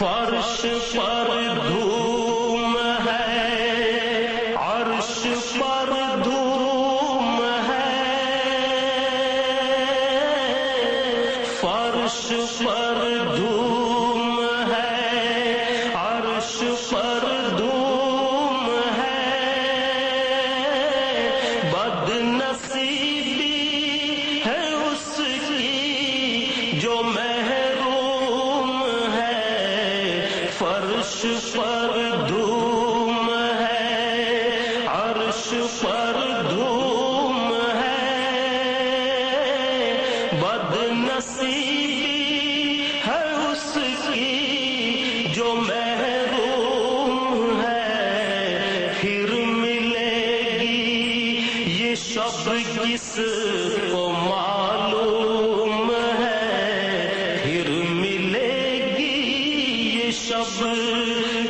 فرش پر دھوم ہے، عرش پر دھوم ہے، فرش پر دھوم ہے، عرش پر دھوم ہے، بد نصیبی ہے اس کی جو محروم ہے، فرش پر دھوم ہے، عرش پر دھوم ہے، بد نصیبی ہے اس کی جو محروم ہے، پھر ملے گی یہ شب کس کو معلوم ہے، پھر ملے گی یہ شب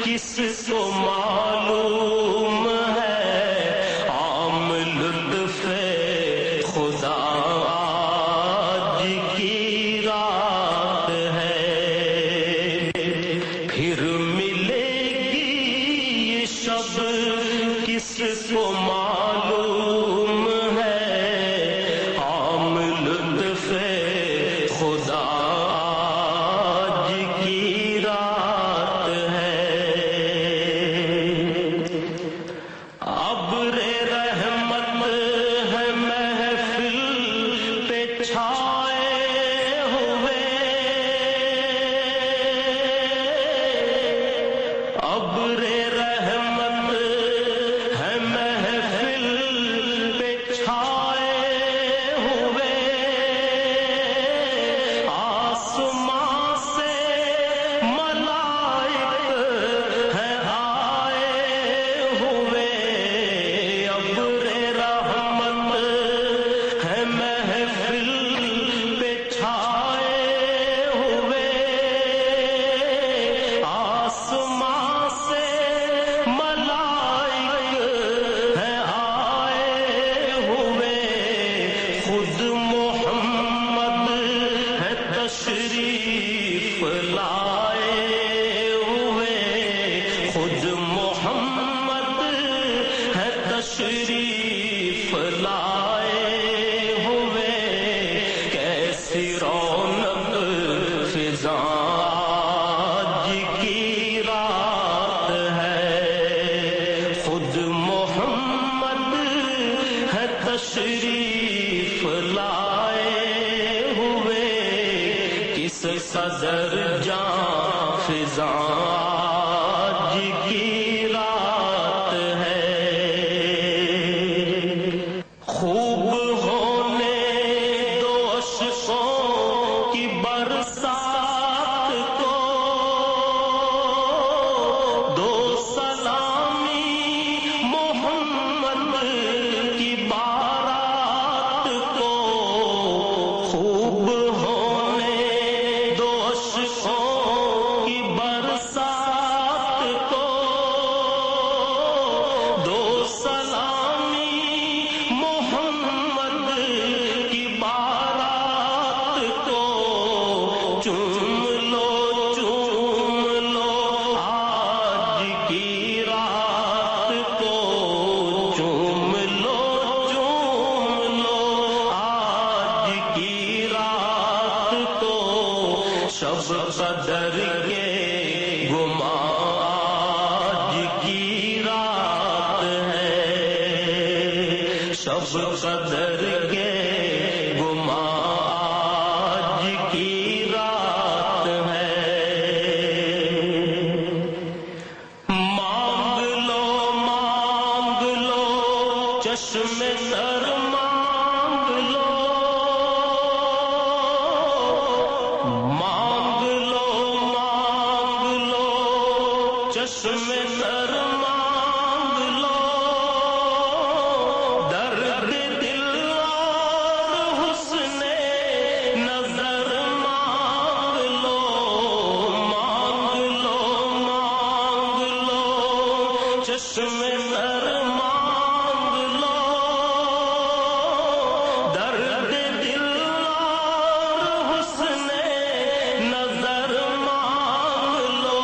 کس کو معلوم ہے، عام لطف خدا آج کی رات ہے، پھر ملے گی یہ شب کس کو معلوم ہے، عام لطف خدا آج کی رات ہے، ابر رحمت ہے محفل پہ چھائے ہوئے، ابر رحمت ہے محفل پہ چھائے ہوئے، آسمان سے ملائک ہیں آئے ہوئے، ابر رحمت ہے محفل پہ چھائے ہوئے، آسمان سے ملائک ہیں آئے ہوئے، خود محمد ہے تشریف لائے ہوئے، خود محمد ہے تشریف لائے ہوئے، کیسی رونق فضا آج کی رات ہے، خود محمد ہے تشریف لائے ہوئے، کس قدر جاں فضا آج کی رات ہے، خوب ہونے دو اشکوں کی برسات کو، دو سلامی محمد کی بارات کو، خوب ہونے دو اشکوں کی برسات کو، دو سلامی محمد کی بارات کو، چوم لو آج کی رات کو، چوم لو آج کی رات کو، شب قدر کے گما آج کی رات ہے، شب قدر کے گما آج کی رات ہے، مانگ لو چشم تر مانگ لو، مانگ لو چشم تر مانگ لو، درد دل اور حسن نظر مانگ لو، مانگ لو چشم تر مانگ لو، درد دل اور حسن نظر مانگ لو،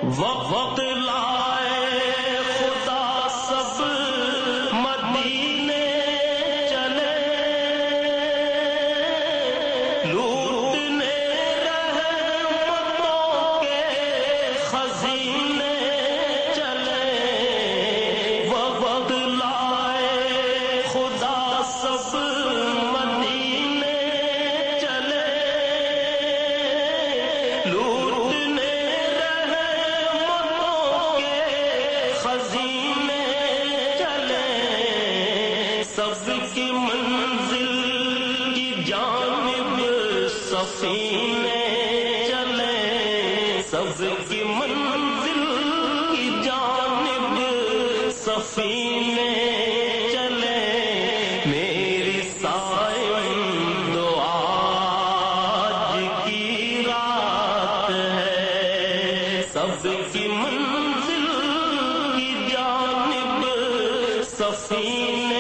وقت لائے خدا سب مدینے چلے لوٹنے رحمتوں کے خزینے چلے وقت لائے خدا سب مدینے چلے لوٹنے خزینے چلے سب کی منزل کی جانب سفینے چلے سب کی منزل کی جانب سفینے چلے میری صائم دعا آج کی رات ہے سب کی منزل سفینے